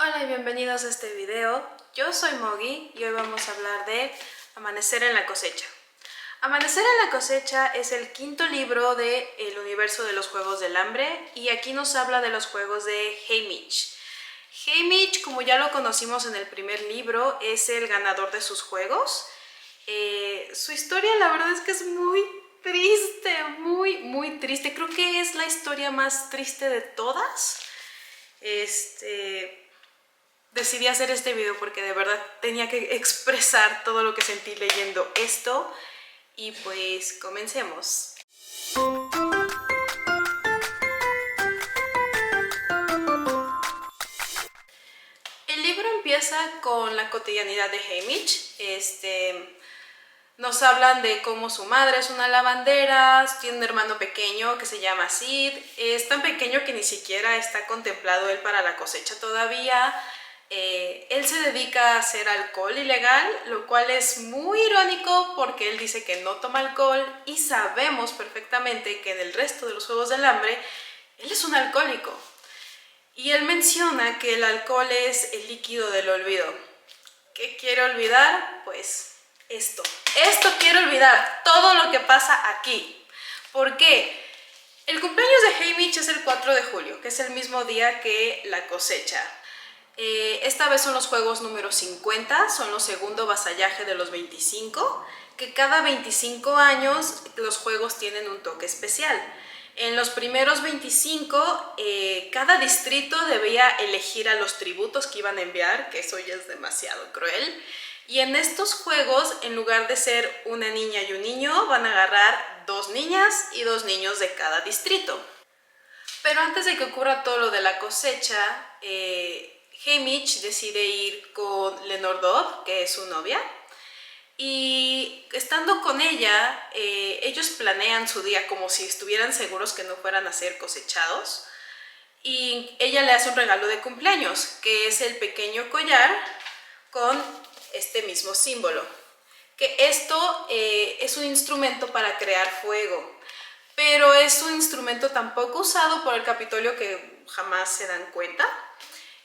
Hola y bienvenidos a este video. Yo soy Mogi y hoy vamos a hablar de Amanecer en la cosecha. Amanecer en la cosecha es el quinto libro del universo de los Juegos del Hambre y aquí nos habla de los juegos de Haymitch. Haymitch, como ya lo conocimos en el primer libro, es el ganador de sus juegos. Su historia la verdad es que es muy triste, muy triste. Creo que es la historia más triste de todas. Decidí hacer este video porque de verdad tenía que expresar todo lo que sentí leyendo esto y pues comencemos. El libro empieza con la cotidianidad de Haymitch. Nos hablan de cómo su madre es una lavandera, tiene un hermano pequeño que se llama Sid, es tan pequeño que ni siquiera está contemplado él para la cosecha todavía. Él se dedica a hacer alcohol ilegal, lo cual es muy irónico porque él dice que no toma alcohol y sabemos perfectamente que en el resto de los Juegos del Hambre él es un alcohólico. Y él menciona que el alcohol es el líquido del olvido. ¿Qué quiere olvidar? Pues esto quiero olvidar, todo lo que pasa aquí. ¿Por qué? El cumpleaños de Haymitch es el 4 de julio, que es el mismo día que la cosecha. Esta vez son los juegos número 50, son los segundo vasallaje de los 25, que cada 25 años los juegos tienen un toque especial. En los primeros 25, cada distrito debía elegir a los tributos que iban a enviar, que eso ya es demasiado cruel. Y en estos juegos, en lugar de ser una niña y un niño, van a agarrar 2 niñas y 2 niños de cada distrito. Pero antes de que ocurra todo lo de la cosecha, Haymitch decide ir con Lenore Dove, que es su novia, y estando con ella, ellos planean su día como si estuvieran seguros que no fueran a ser cosechados, y ella le hace un regalo de cumpleaños, que es el pequeño collar con este mismo símbolo, que esto es un instrumento para crear fuego, pero es un instrumento tan poco usado por el Capitolio que jamás se dan cuenta,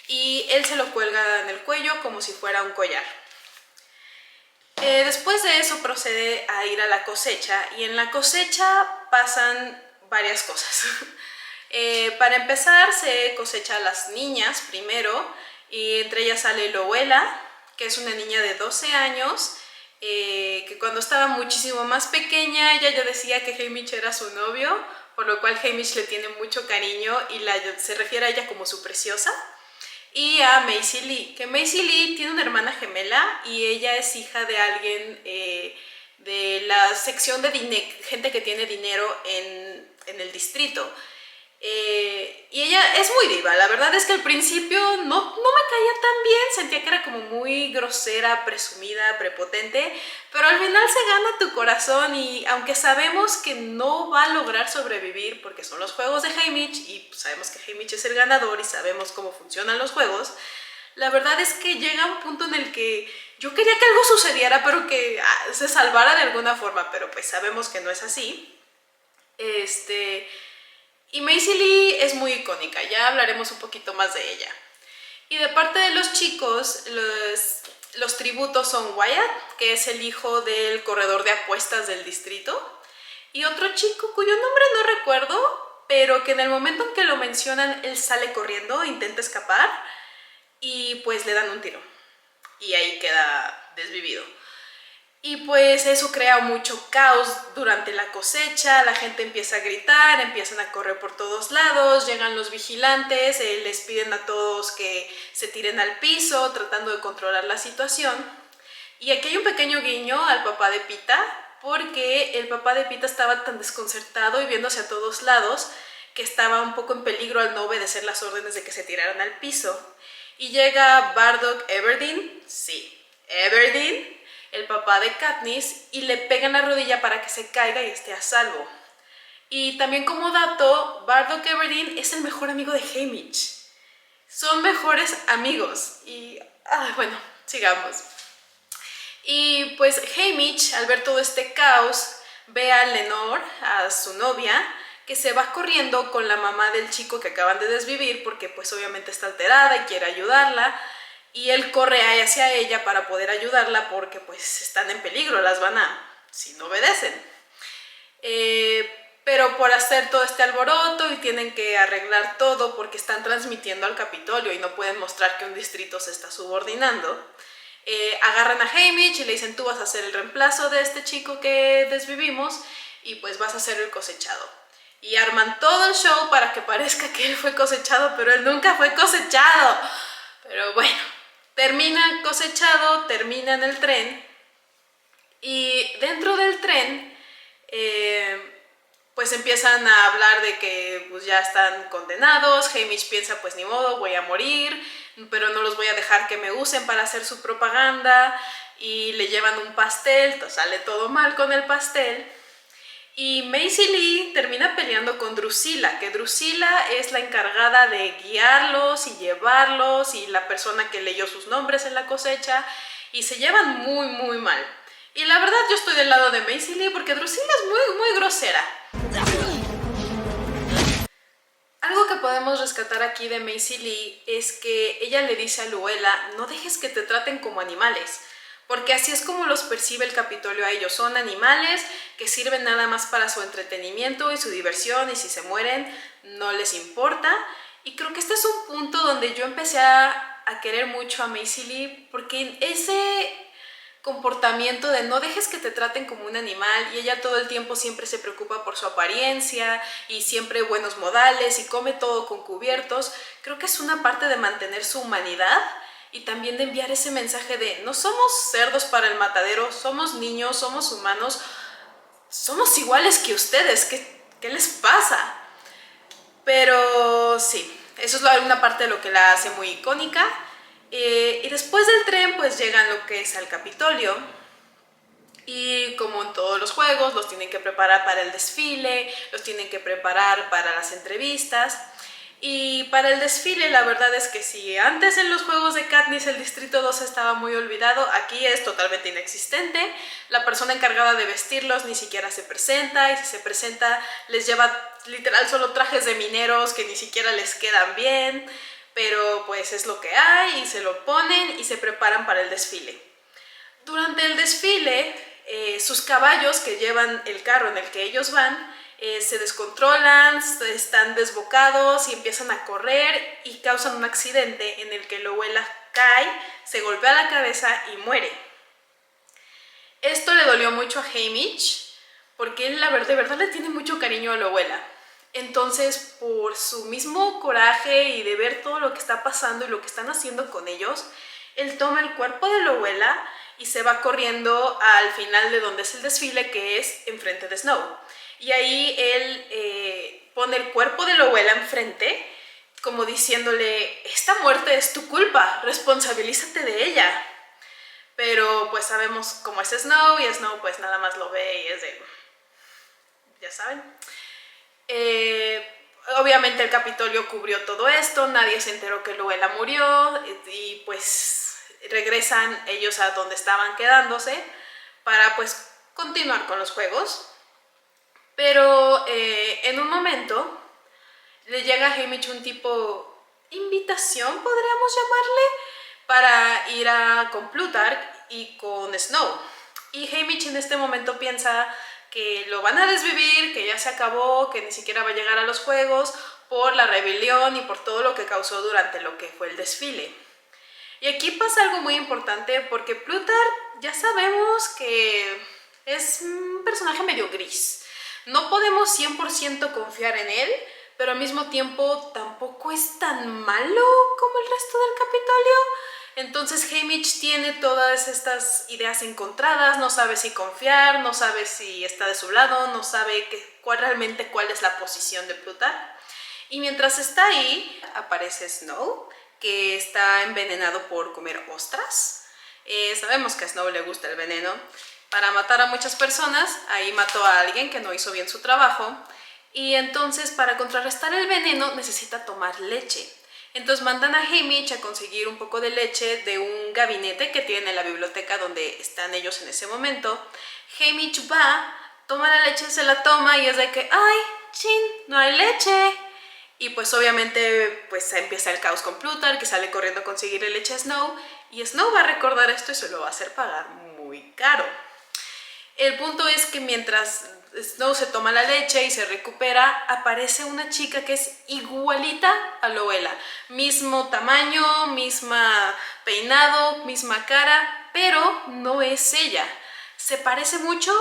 y él se lo cuelga en el cuello como si fuera un collar. Después de eso procede a ir a la cosecha, y en la cosecha pasan varias cosas. Para empezar, se cosecha a las niñas primero, y entre ellas sale Lowella, que es una niña de 12 años, que cuando estaba muchísimo más pequeña ella ya decía que Haymitch era su novio, por lo cual Haymitch le tiene mucho cariño y se refiere a ella como su preciosa. Y a Maisie Lee, que Maisie Lee tiene una hermana gemela y ella es hija de alguien de la sección de gente que tiene dinero en el distrito. Y ella es muy diva, la verdad es que al principio no me caía tan bien, sentía que era como muy grosera, presumida, prepotente, pero al final se gana tu corazón, y aunque sabemos que no va a lograr sobrevivir porque son los juegos de Haymitch y sabemos que Haymitch es el ganador y sabemos cómo funcionan los juegos, la verdad es que llega un punto en el que yo quería que algo sucediera, pero que se salvara de alguna forma, pero pues sabemos que no es así. Y Maisie Lee es muy icónica, ya hablaremos un poquito más de ella. Y de parte de los chicos, los tributos son Wyatt, que es el hijo del corredor de apuestas del distrito, y otro chico cuyo nombre no recuerdo, pero que en el momento en que lo mencionan, él sale corriendo, intenta escapar, y pues le dan un tiro. Y ahí queda desvivido. Y pues eso crea mucho caos durante la cosecha, la gente empieza a gritar, empiezan a correr por todos lados, llegan los vigilantes, les piden a todos que se tiren al piso, tratando de controlar la situación. Y aquí hay un pequeño guiño al papá de Pita, porque el papá de Pita estaba tan desconcertado y viéndose a todos lados que estaba un poco en peligro al no obedecer las órdenes de que se tiraran al piso. Y llega Bardock Everdeen, sí, Everdeen, el papá de Katniss, y le pega en la rodilla para que se caiga y esté a salvo. Y también como dato, Bardock Everdeen es el mejor amigo de Haymitch. Son mejores amigos. Y bueno, sigamos. Y pues Haymitch, al ver todo este caos, ve a Lenore, a su novia, que se va corriendo con la mamá del chico que acaban de desvivir porque pues obviamente está alterada y quiere ayudarla, y él corre hacia ella para poder ayudarla porque pues están en peligro, las van a, si no obedecen. Pero por hacer todo este alboroto y tienen que arreglar todo porque están transmitiendo al Capitolio y no pueden mostrar que un distrito se está subordinando, agarran a Haymitch y le dicen: tú vas a ser el reemplazo de este chico que desvivimos y pues vas a ser el cosechado. Y arman todo el show para que parezca que él fue cosechado, pero él nunca fue cosechado. Pero bueno, termina cosechado, termina en el tren, y dentro del tren pues empiezan a hablar de que pues ya están condenados. Haymitch piensa: pues ni modo, voy a morir, pero no los voy a dejar que me usen para hacer su propaganda, y le llevan un pastel, sale todo mal con el pastel. Y Maisie Lee termina peleando con Drusilla, que Drusilla es la encargada de guiarlos y llevarlos y la persona que leyó sus nombres en la cosecha, y se llevan muy muy mal. Y la verdad yo estoy del lado de Maisie Lee porque Drusilla es muy grosera. Algo que podemos rescatar aquí de Maisie Lee es que ella le dice a Luella: no dejes que te traten como animales, porque así es como los percibe el Capitolio a ellos. Son animales que sirven nada más para su entretenimiento y su diversión, y si se mueren no les importa. Y creo que este es un punto donde yo empecé a querer mucho a Maisie Lee, porque ese comportamiento de no dejes que te traten como un animal, y ella todo el tiempo siempre se preocupa por su apariencia y siempre buenos modales y come todo con cubiertos, creo que es una parte de mantener su humanidad y también de enviar ese mensaje de: no somos cerdos para el matadero, somos niños, somos humanos, somos iguales que ustedes, ¿qué les pasa? Pero sí, eso es una parte de lo que la hace muy icónica. Y después del tren pues llegan lo que es al Capitolio, y como en todos los juegos los tienen que preparar para el desfile, los tienen que preparar para las entrevistas. Y para el desfile la verdad es que si antes en los juegos de Katniss el Distrito 2 estaba muy olvidado, aquí es totalmente inexistente. La persona encargada de vestirlos ni siquiera se presenta, y si se presenta les lleva literal solo trajes de mineros que ni siquiera les quedan bien, pero pues es lo que hay y se lo ponen y se preparan para el desfile. Durante el desfile, sus caballos que llevan el carro en el que ellos van se descontrolan, están desbocados y empiezan a correr y causan un accidente en el que Luella cae, se golpea la cabeza y muere. Esto le dolió mucho a Haymitch porque él de verdad le tiene mucho cariño a Luella. Entonces, por su mismo coraje y de ver todo lo que está pasando y lo que están haciendo con ellos, él toma el cuerpo de Luella y se va corriendo al final de donde es el desfile, que es enfrente de Snow. Y ahí él pone el cuerpo de Luella enfrente, como diciéndole: esta muerte es tu culpa, responsabilízate de ella. Pero pues sabemos cómo es Snow, y Snow pues nada más lo ve y es de... ya saben. Obviamente el Capitolio cubrió todo esto, nadie se enteró que Luella murió, y pues regresan ellos a donde estaban quedándose para pues continuar con los juegos. Pero en un momento le llega a Haymitch un tipo invitación, podríamos llamarle, para ir con Plutarch y con Snow. Y Haymitch en este momento piensa que lo van a desvivir, que ya se acabó, que ni siquiera va a llegar a los juegos por la rebelión y por todo lo que causó durante lo que fue el desfile. Y aquí pasa algo muy importante, porque Plutarch ya sabemos que es un personaje medio gris. No podemos 100% confiar en él, pero al mismo tiempo tampoco es tan malo como el resto del Capitolio. Entonces Haymitch tiene todas estas ideas encontradas, no sabe si confiar, no sabe si está de su lado, no sabe realmente cuál es la posición de Plutarch. Y mientras está ahí, aparece Snow, que está envenenado por comer ostras. Sabemos que a Snow le gusta el veneno. Para matar a muchas personas, ahí mató a alguien que no hizo bien su trabajo. Y entonces, para contrarrestar el veneno, necesita tomar leche. Entonces mandan a Haymitch a conseguir un poco de leche de un gabinete que tienen en la biblioteca donde están ellos en ese momento. Haymitch va, toma la leche, se la toma y es de que, ¡ay! ¡chin! No hay leche. Y pues obviamente pues empieza el caos con Plutarch, que sale corriendo a conseguirle leche a Snow, y Snow va a recordar esto y se lo va a hacer pagar muy caro. El punto es que mientras Snow se toma la leche y se recupera, aparece una chica que es igualita a Loela. Mismo tamaño, misma peinado, misma cara, pero no es ella. Se parece mucho,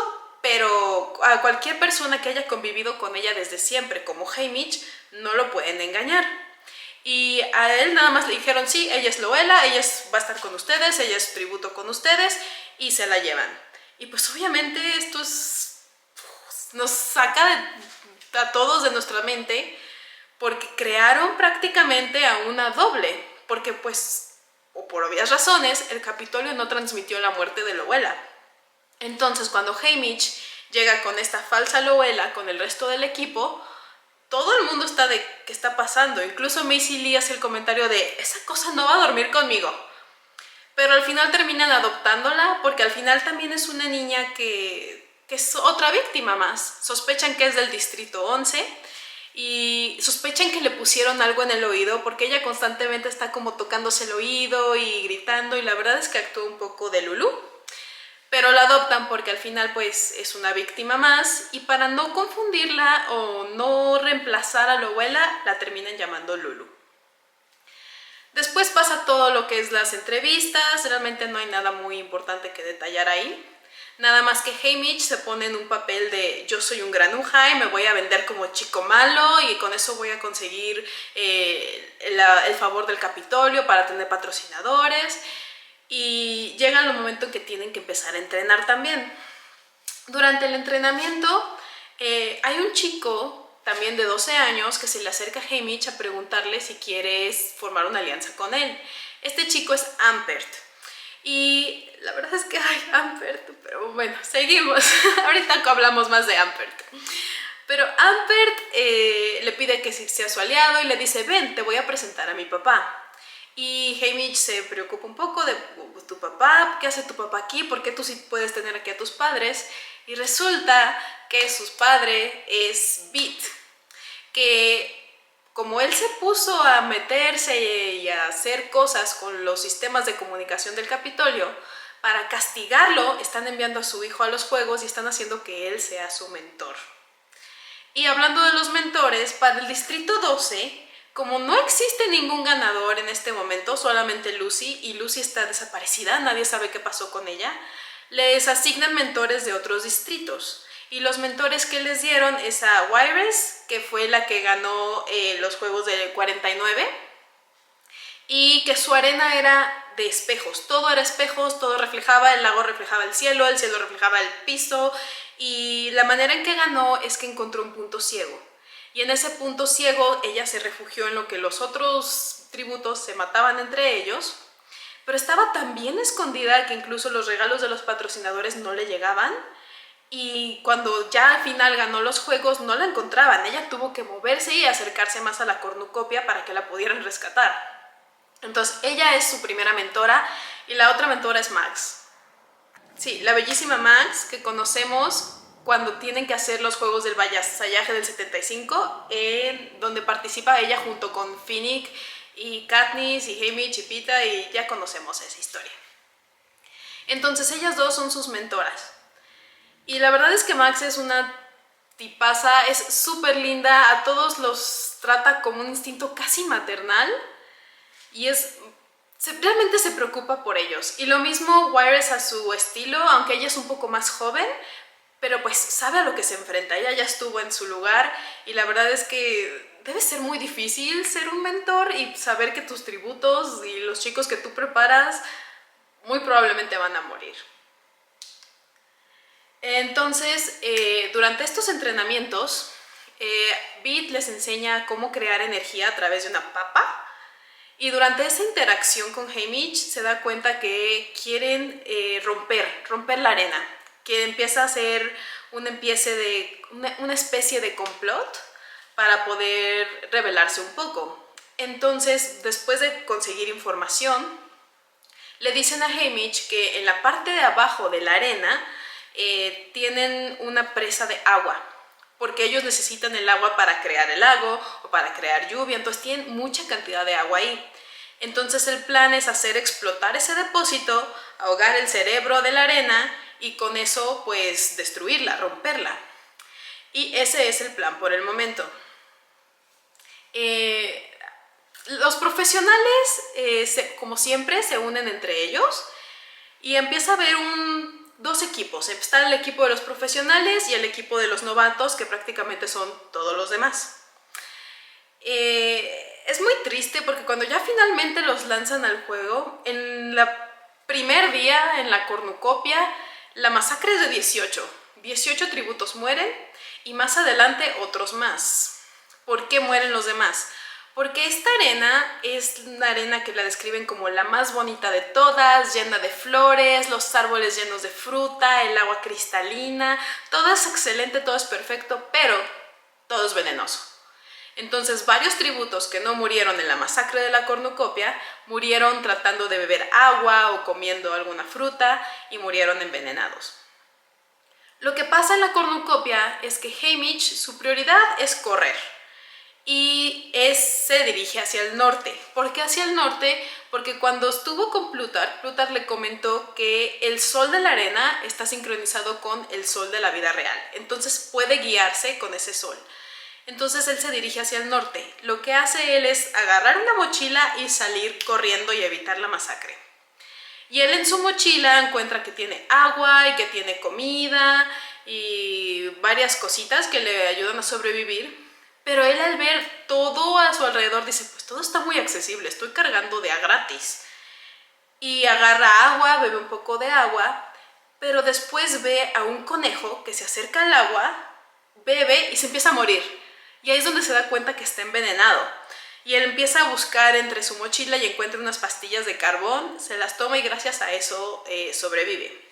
pero a cualquier persona que haya convivido con ella desde siempre, como Haymitch, no lo pueden engañar. Y a él nada más le dijeron, sí, ella es Loela, ella va a estar con ustedes, ella es tributo con ustedes, y se la llevan. Y pues obviamente esto nos saca a todos de nuestra mente, porque crearon prácticamente a una doble, porque pues, o por obvias razones, el Capitolio no transmitió la muerte de Loela. Entonces cuando Haymitch llega con esta falsa Loela con el resto del equipo, todo el mundo está de ¿qué está pasando? Incluso Maisie Lee hace el comentario de esa cosa no va a dormir conmigo. Pero al final terminan adoptándola porque al final también es una niña que es otra víctima más. Sospechan que es del Distrito 11 y sospechan que le pusieron algo en el oído porque ella constantemente está como tocándose el oído y gritando, y la verdad es que actúa un poco de Lulu. Pero la adoptan porque al final pues es una víctima más, y para no confundirla o no reemplazar a la abuela, la terminan llamando Lulu. Después pasa todo lo que es las entrevistas, realmente no hay nada muy importante que detallar ahí. Nada más que Haymitch se pone en un papel de yo soy un granuja y me voy a vender como chico malo y con eso voy a conseguir el favor del Capitolio para tener patrocinadores. Y llega el momento en que tienen que empezar a entrenar también. Durante el entrenamiento hay un chico también de 12 años que se le acerca a Haymitch a preguntarle si quiere formar una alianza con él. Este chico es Ampert. Y la verdad es que, ay, Ampert, pero bueno, seguimos. Ahorita hablamos más de Ampert. Pero Ampert le pide que sea su aliado y le dice, ven, te voy a presentar a mi papá. Y Haymitch se preocupa un poco de tu papá, ¿qué hace tu papá aquí? ¿Por qué tú sí puedes tener aquí a tus padres? Y resulta que su padre es Beat, que como él se puso a meterse y a hacer cosas con los sistemas de comunicación del Capitolio, para castigarlo están enviando a su hijo a los juegos y están haciendo que él sea su mentor. Y hablando de los mentores, para el Distrito 12, como no existe ningún ganador en este momento, solamente Lucy, y Lucy está desaparecida, nadie sabe qué pasó con ella, les asignan mentores de otros distritos. Y los mentores que les dieron es a Wyres, que fue la que ganó los juegos del 49, y que su arena era de espejos, todo era espejos, todo reflejaba, el lago reflejaba el cielo reflejaba el piso, y la manera en que ganó es que encontró un punto ciego. Y en ese punto ciego ella se refugió en lo que los otros tributos se mataban entre ellos, pero estaba tan bien escondida que incluso los regalos de los patrocinadores no le llegaban, y cuando ya al final ganó los juegos no la encontraban. Ella tuvo que moverse y acercarse más a la cornucopia para que la pudieran rescatar. Entonces ella es su primera mentora y la otra mentora es Max. Sí, la bellísima Max que conocemos cuando tienen que hacer los juegos del vasallaje del 75, donde participa ella junto con Finnick y Katniss y Haymitch y Peeta, y ya conocemos esa historia. Entonces ellas dos son sus mentoras. Y la verdad es que Max es una tipaza, es súper linda, a todos los trata como un instinto casi maternal y realmente se preocupa por ellos. Y lo mismo Wyres a su estilo, aunque ella es un poco más joven, pero pues sabe a lo que se enfrenta. Ella ya estuvo en su lugar y la verdad es que debe ser muy difícil ser un mentor y saber que tus tributos y los chicos que tú preparas muy probablemente van a morir. Entonces, durante estos entrenamientos, Beat les enseña cómo crear energía a través de una papa. Y durante esa interacción con Haymitch se da cuenta que quieren romper la arena, que empieza a ser una especie de complot para poder rebelarse un poco. Entonces, después de conseguir información, le dicen a Haymitch que en la parte de abajo de la arena tienen una presa de agua, porque ellos necesitan el agua para crear el lago o para crear lluvia, entonces tienen mucha cantidad de agua ahí. Entonces el plan es hacer explotar ese depósito, ahogar el cerebro de la arena y con eso pues destruirla, romperla. Y ese es el plan por el momento. Los profesionales, como siempre, se unen entre ellos y empieza a haber dos equipos. Está el equipo de los profesionales y el equipo de los novatos, que prácticamente son todos los demás. Es muy triste porque cuando ya finalmente los lanzan al juego, en el primer día, en la cornucopia, la masacre es de 18. 18 tributos mueren y más adelante otros más. ¿Por qué mueren los demás? Porque esta arena es una arena que la describen como la más bonita de todas, llena de flores, los árboles llenos de fruta, el agua cristalina, todo es excelente, todo es perfecto, pero todo es venenoso. Entonces varios tributos que no murieron en la masacre de la cornucopia murieron tratando de beber agua o comiendo alguna fruta y murieron envenenados. Lo que pasa en la cornucopia es que Haymitch, su prioridad es correr y se dirige hacia el norte. ¿Por qué hacia el norte? Porque cuando estuvo con Plutarch le comentó que el sol de la arena está sincronizado con el sol de la vida real, entonces puede guiarse con ese sol. Entonces él se dirige hacia el norte. Lo que hace él es agarrar una mochila y salir corriendo y evitar la masacre. Y él en su mochila encuentra que tiene agua y que tiene comida y varias cositas que le ayudan a sobrevivir. Pero él al ver todo a su alrededor dice, pues todo está muy accesible, estoy cargando de a gratis. Y agarra agua, bebe un poco de agua, pero después ve a un conejo que se acerca al agua, bebe y se empieza a morir. Y ahí es donde se da cuenta que está envenenado. Y él empieza a buscar entre su mochila y encuentra unas pastillas de carbón, se las toma y gracias a eso sobrevive.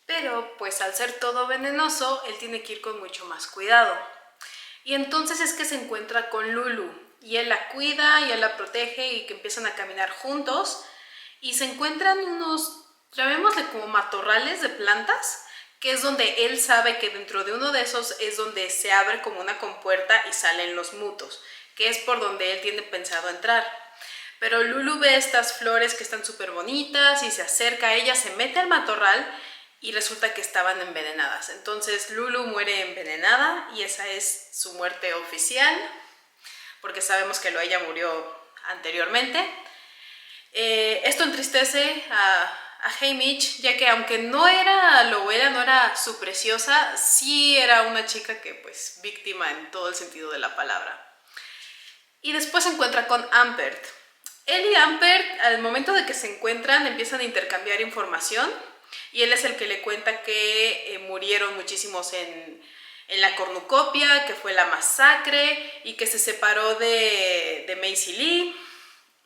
Pero pues al ser todo venenoso, él tiene que ir con mucho más cuidado. Y entonces es que se encuentra con Lulu y él la cuida y él la protege y que empiezan a caminar juntos y se encuentran unos, llamémosle como matorrales de plantas, que es donde él sabe que dentro de uno de esos es donde se abre como una compuerta y salen los mutos, que es por donde él tiene pensado entrar. Pero Lulu ve estas flores que están súper bonitas y se acerca a ella, se mete al matorral y resulta que estaban envenenadas. Entonces Lulu muere envenenada y esa es su muerte oficial, porque sabemos que ella murió anteriormente. Esto entristece a Haymitch, ya que aunque no era su preciosa, sí era una chica que pues víctima en todo el sentido de la palabra. Y después se encuentra con Ampert. Él y Ampert, al momento de que se encuentran, empiezan a intercambiar información y él es el que le cuenta que murieron muchísimos en la cornucopia, que fue la masacre y que se separó de Maisie Lee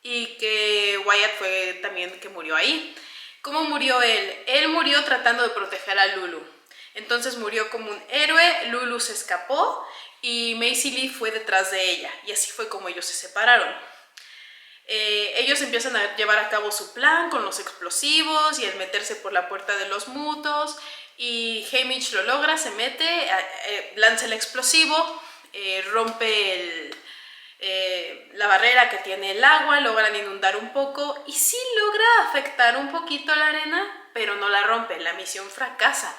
y que Wyatt fue también que murió ahí. ¿Cómo murió él? Él murió tratando de proteger a Lulu. Entonces murió como un héroe, Lulu se escapó y Maisie Lee fue detrás de ella. Y así fue como ellos se separaron. Ellos empiezan a llevar a cabo su plan con los explosivos y el meterse por la puerta de los mutos. Y Haymitch lo logra, se mete, lanza el explosivo, rompe la barrera que tiene el agua, logran inundar un poco y sí logra afectar un poquito la arena, pero no la rompe, la misión fracasa.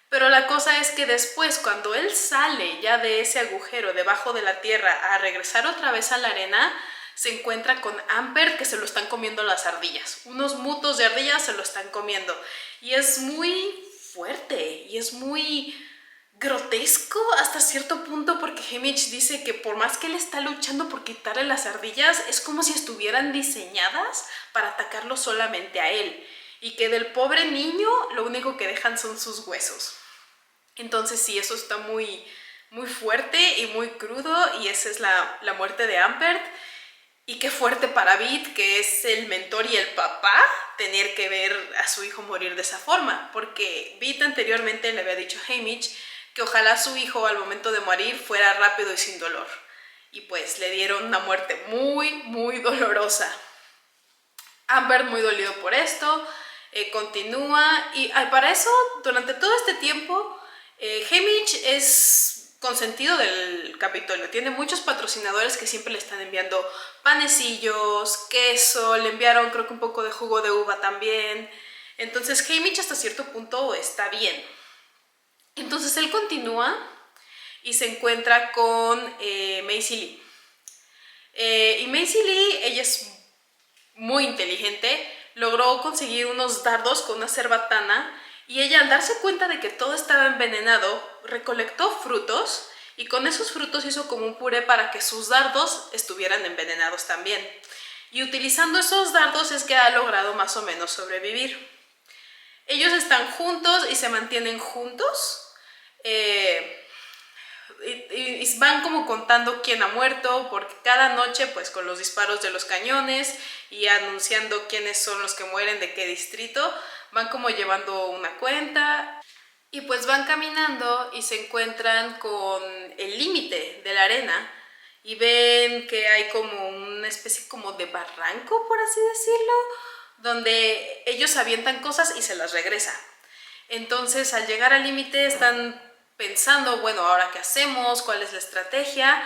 Pero la cosa es que después, cuando él sale ya de ese agujero debajo de la tierra a regresar otra vez a la arena, se encuentra con Ampert, que se lo están comiendo las ardillas. Unos mutos de ardillas se lo están comiendo. Y es muy fuerte y es muy grotesco hasta cierto punto, porque Haymitch dice que por más que él está luchando por quitarle las ardillas, es como si estuvieran diseñadas para atacarlo solamente a él. Y que del pobre niño lo único que dejan son sus huesos. Entonces sí, eso está muy, muy fuerte y muy crudo y esa es la muerte de Ampert. Y qué fuerte para Beat, que es el mentor y el papá, tener que ver a su hijo morir de esa forma. Porque Beat anteriormente le había dicho a Haymitch que ojalá su hijo al momento de morir fuera rápido y sin dolor. Y pues le dieron una muerte muy, muy dolorosa. Ampert muy dolido por esto, continúa y para eso, durante todo este tiempo, Haymitch es consentido del Capitolio. Tiene muchos patrocinadores que siempre le están enviando panecillos, queso, le enviaron creo que un poco de jugo de uva también. Entonces Haymitch hasta cierto punto está bien. Entonces él continúa y se encuentra con Maisie Lee. Y Maisie Lee, ella es muy inteligente, logró conseguir unos dardos con una cerbatana y ella, al darse cuenta de que todo estaba envenenado, recolectó frutos y con esos frutos hizo como un puré para que sus dardos estuvieran envenenados también. Y utilizando esos dardos es que ha logrado más o menos sobrevivir. Ellos están juntos y se mantienen juntos. Y van como contando quién ha muerto, porque cada noche pues con los disparos de los cañones y anunciando quiénes son los que mueren de qué distrito, van como llevando una cuenta y pues van caminando y se encuentran con el límite de la arena y ven que hay como una especie como de barranco, por así decirlo, donde ellos avientan cosas y se las regresa. Entonces al llegar al límite están pensando, bueno, ¿ahora qué hacemos? ¿Cuál es la estrategia?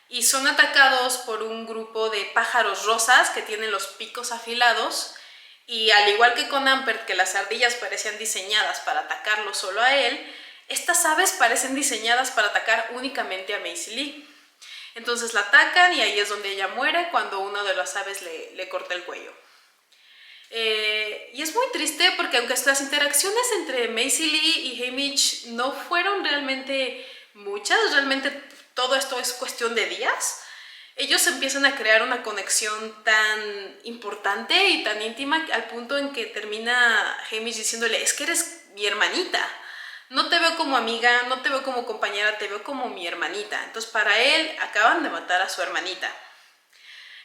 Y son atacados por un grupo de pájaros rosas que tienen los picos afilados y al igual que con Ampert, que las ardillas parecían diseñadas para atacarlo solo a él, estas aves parecen diseñadas para atacar únicamente a Maisie Lee. Entonces la atacan y ahí es donde ella muere cuando una de las aves le corta el cuello. Y es muy triste porque aunque las interacciones entre Maisie Lee y Haymitch no fueron realmente muchas, realmente todo esto es cuestión de días, ellos empiezan a crear una conexión tan importante y tan íntima al punto en que termina Haymitch diciéndole, es que eres mi hermanita, no te veo como amiga, no te veo como compañera, te veo como mi hermanita. Entonces para él acaban de matar a su hermanita.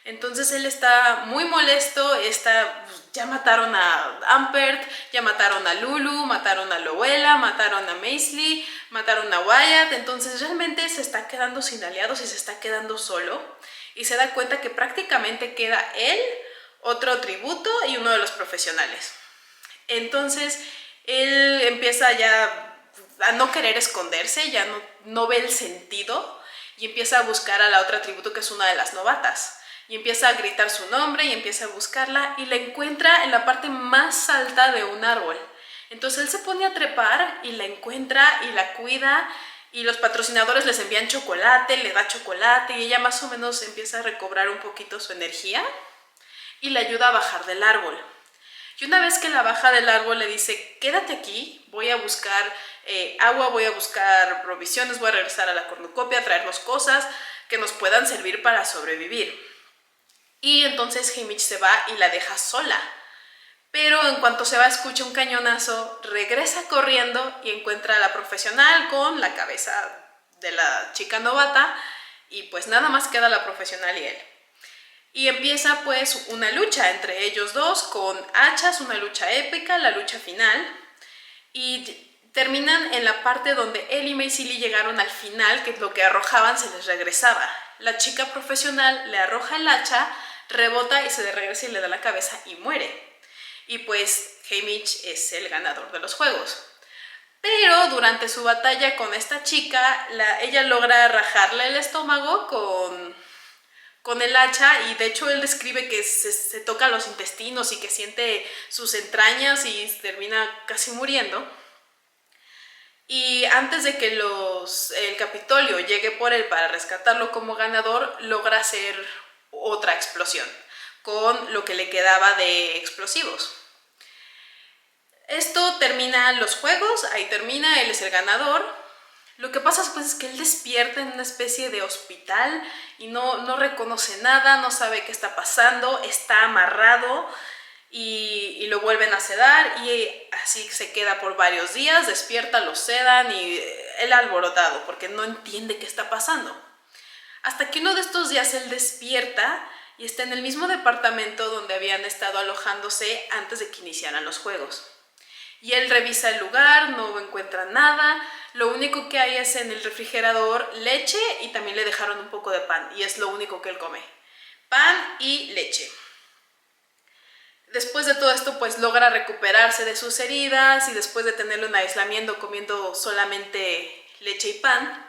Entonces él está muy molesto, ya mataron a Ampert, ya mataron a Lulu, mataron a Loela, mataron a Maisie, mataron a Wyatt, entonces realmente se está quedando sin aliados y se está quedando solo y se da cuenta que prácticamente queda él, otro tributo y uno de los profesionales. Entonces él empieza ya a no querer esconderse, ya no ve el sentido y empieza a buscar a la otra tributo que es una de las novatas. Y empieza a gritar su nombre y empieza a buscarla y la encuentra en la parte más alta de un árbol. Entonces él se pone a trepar y la encuentra y la cuida y los patrocinadores les envían chocolate, le da chocolate y ella más o menos empieza a recobrar un poquito su energía y le ayuda a bajar del árbol. Y una vez que la baja del árbol le dice, quédate aquí, voy a buscar agua, voy a buscar provisiones, voy a regresar a la cornucopia a traernos cosas que nos puedan servir para sobrevivir. Y entonces Haymitch se va y la deja sola. Pero en cuanto se va escucha un cañonazo, regresa corriendo y encuentra a la profesional con la cabeza de la chica novata y pues nada más queda la profesional y él. Y empieza pues una lucha entre ellos dos con hachas, una lucha épica, la lucha final. Y terminan en la parte donde él y Maisie Lee llegaron al final, que lo que arrojaban se les regresaba. La chica profesional le arroja el hacha, rebota y se le regresa y le da la cabeza y muere. Y pues Haymitch es el ganador de los juegos. Pero durante su batalla con esta chica, ella logra rajarle el estómago con el hacha y de hecho él describe que se toca los intestinos y que siente sus entrañas y termina casi muriendo. Y antes de que el Capitolio llegue por él para rescatarlo como ganador, logra hacer otra explosión con lo que le quedaba de explosivos. Esto termina los juegos, ahí termina, él es el ganador. Lo que pasa pues es que él despierta en una especie de hospital y no reconoce nada, no sabe qué está pasando, está amarrado y lo vuelven a sedar y así se queda por varios días, despierta, lo sedan y él alborotado porque no entiende qué está pasando. Hasta que uno de estos días él despierta y está en el mismo departamento donde habían estado alojándose antes de que iniciaran los juegos. Y él revisa el lugar, no encuentra nada, lo único que hay es en el refrigerador leche y también le dejaron un poco de pan y es lo único que él come, pan y leche. Después de todo esto pues logra recuperarse de sus heridas y después de tenerlo en aislamiento comiendo solamente leche y pan,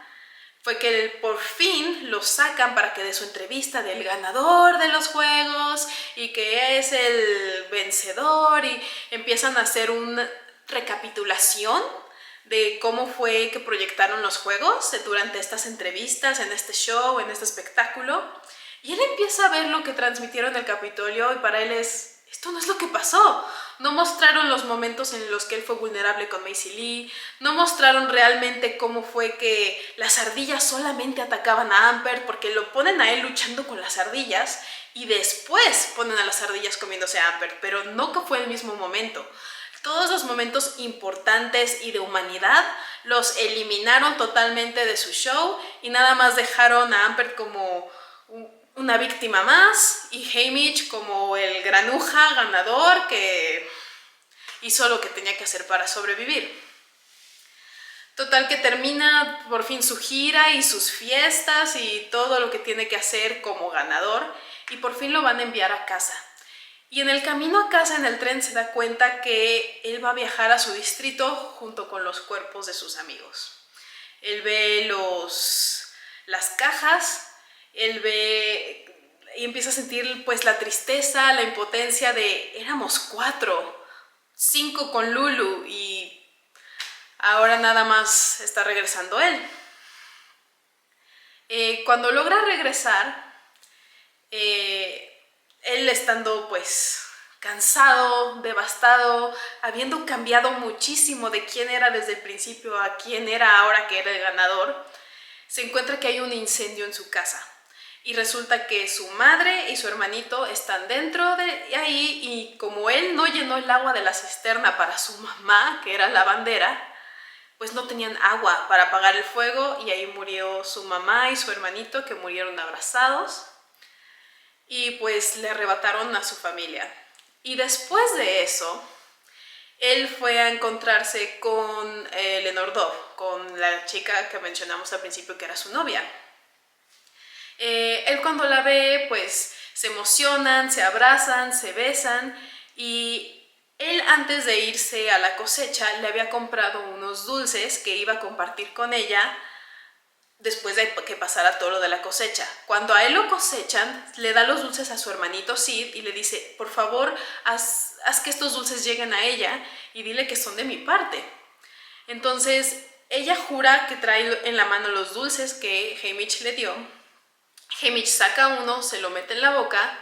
fue que por fin lo sacan para que dé su entrevista del ganador de los juegos y que es el vencedor, y empiezan a hacer una recapitulación de cómo fue que proyectaron los juegos durante estas entrevistas, en este show, en este espectáculo. Y él empieza a ver lo que transmitieron en el Capitolio y para él esto no es lo que pasó. No mostraron los momentos en los que él fue vulnerable con Maisie Lee, no mostraron realmente cómo fue que las ardillas solamente atacaban a Ampert, porque lo ponen a él luchando con las ardillas y después ponen a las ardillas comiéndose a Ampert, pero no que fue el mismo momento. Todos los momentos importantes y de humanidad los eliminaron totalmente de su show y nada más dejaron a Ampert como una víctima más y Haymitch como el granuja ganador que hizo lo que tenía que hacer para sobrevivir. Total que termina por fin su gira y sus fiestas y todo lo que tiene que hacer como ganador y por fin lo van a enviar a casa. Y en el camino a casa en el tren se da cuenta que él va a viajar a su distrito junto con los cuerpos de sus amigos. Él ve las cajas, él ve y empieza a sentir pues la tristeza, la impotencia de éramos 4, 5 con Lulu y ahora nada más está regresando él. Cuando logra regresar, él estando pues cansado, devastado, habiendo cambiado muchísimo de quién era desde el principio a quién era ahora que era el ganador, se encuentra que hay un incendio en su casa y resulta que su madre y su hermanito están dentro de ahí y como él no llenó el agua de la cisterna para su mamá, que era lavandera, pues no tenían agua para apagar el fuego y ahí murió su mamá y su hermanito que murieron abrazados. Y pues le arrebataron a su familia. Y después de eso, él fue a encontrarse con Lenore Dove, con la chica que mencionamos al principio que era su novia. Él cuando la ve, pues se emocionan, se abrazan, se besan y él antes de irse a la cosecha le había comprado unos dulces que iba a compartir con ella después de que pasara todo lo de la cosecha. Cuando a él lo cosechan, le da los dulces a su hermanito Sid y le dice, por favor, haz que estos dulces lleguen a ella y dile que son de mi parte. Entonces, ella jura que trae en la mano los dulces que Haymitch le dio. Haymitch saca uno, se lo mete en la boca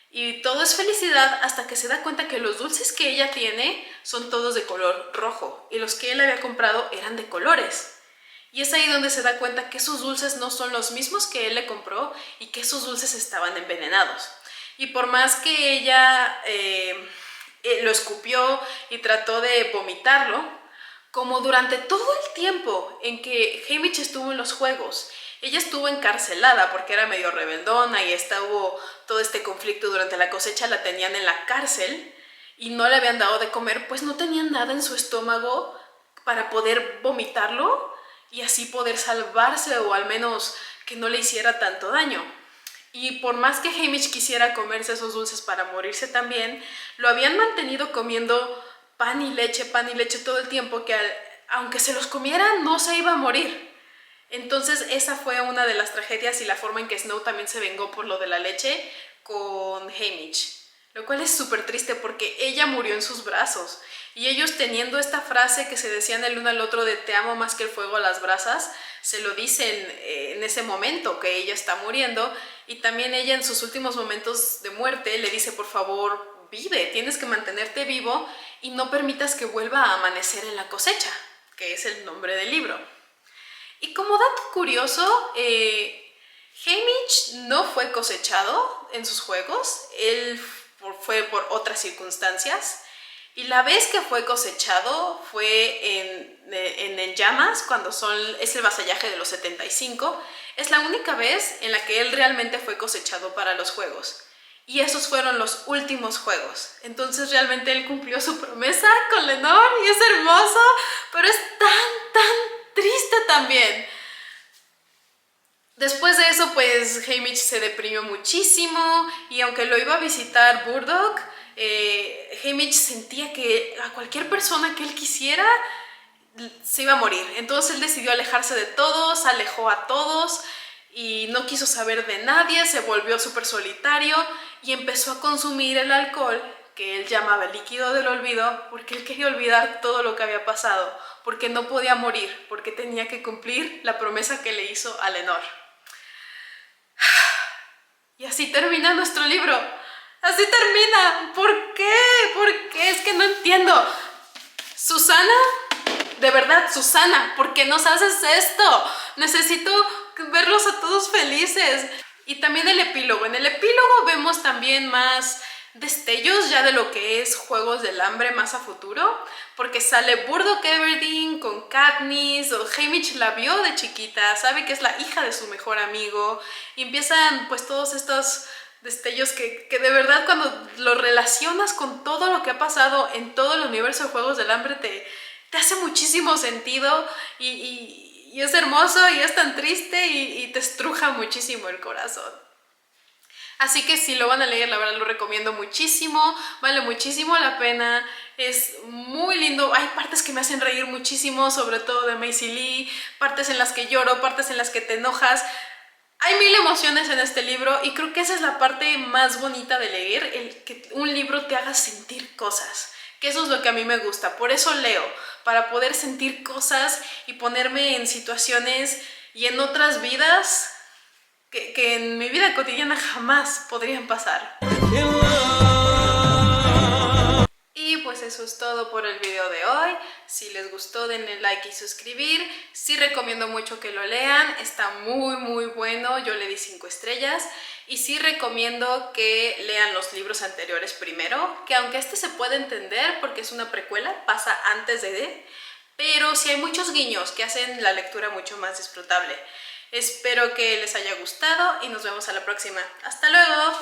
y todo es felicidad hasta que se da cuenta que los dulces que ella tiene son todos de color rojo y los que él había comprado eran de colores. Y es ahí donde se da cuenta que esos dulces no son los mismos que él le compró y que esos dulces estaban envenenados. Y por más que ella lo escupió y trató de vomitarlo, como durante todo el tiempo en que Haymitch estuvo en los juegos, ella estuvo encarcelada porque era medio rebeldona y hubo todo este conflicto durante la cosecha, la tenían en la cárcel y no le habían dado de comer, pues no tenía nada en su estómago para poder vomitarlo y así poder salvarse o al menos que no le hiciera tanto daño. Y por más que Haymitch quisiera comerse esos dulces para morirse también, lo habían mantenido comiendo pan y leche todo el tiempo que aunque se los comiera no se iba a morir. Entonces esa fue una de las tragedias y la forma en que Snow también se vengó por lo de la leche con Haymitch. Lo cual es súper triste porque ella murió en sus brazos. Y ellos teniendo esta frase que se decían el uno al otro de te amo más que el fuego a las brasas, se lo dicen en ese momento que ella está muriendo. Y también ella en sus últimos momentos de muerte le dice por favor vive, tienes que mantenerte vivo y no permitas que vuelva a amanecer en la cosecha, que es el nombre del libro. Y como dato curioso, Haymitch no fue cosechado en sus juegos, él fue por otras circunstancias. Y la vez que fue cosechado fue en llamas, cuando es el vasallaje de los 75. Es la única vez en la que él realmente fue cosechado para los juegos. Y esos fueron los últimos juegos. Entonces realmente él cumplió su promesa con Lenore y es hermoso, pero es tan triste también. Después de eso, pues Haymitch se deprimió muchísimo y aunque lo iba a visitar Burdock, Haymitch sentía que a cualquier persona que él quisiera se iba a morir. Entonces él decidió alejarse de todos, alejó a todos y no quiso saber de nadie, se volvió súper solitario y empezó a consumir el alcohol que él llamaba el líquido del olvido, porque él quería olvidar todo lo que había pasado, porque no podía morir, porque tenía que cumplir la promesa que le hizo a Lenore. Y así termina nuestro libro. Así termina. ¿Por qué? ¿Por qué? Es que no entiendo. Susana, de verdad, Susana, ¿por qué nos haces esto? Necesito verlos a todos felices. Y también el epílogo. En el epílogo vemos también más destellos ya de lo que es Juegos del Hambre más a futuro, porque sale Burdock Everdeen con Katniss, o Haymitch la vio de chiquita, sabe que es la hija de su mejor amigo, y empiezan pues todos estos destellos que de verdad cuando lo relacionas con todo lo que ha pasado en todo el universo de Juegos del Hambre te hace muchísimo sentido y es hermoso y es tan triste y te estruja muchísimo el corazón. Así que si lo van a leer, la verdad lo recomiendo muchísimo, vale muchísimo la pena, es muy lindo, hay partes que me hacen reír muchísimo, sobre todo de Maisie Lee, partes en las que lloro, partes en las que te enojas. Hay mil emociones en este libro y creo que esa es la parte más bonita de leer, el que un libro te haga sentir cosas, que eso es lo que a mí me gusta, por eso leo, para poder sentir cosas y ponerme en situaciones y en otras vidas que en mi vida cotidiana jamás podrían pasar. Y pues eso es todo por el video de hoy. Si les gustó denle like y suscribir. Sí recomiendo mucho que lo lean, está muy bueno, yo le di 5 estrellas. Y sí recomiendo que lean los libros anteriores primero, que aunque este se puede entender porque es una precuela, pasa antes de, pero sí hay muchos guiños que hacen la lectura mucho más disfrutable. Espero que les haya gustado y nos vemos a la próxima. ¡Hasta luego!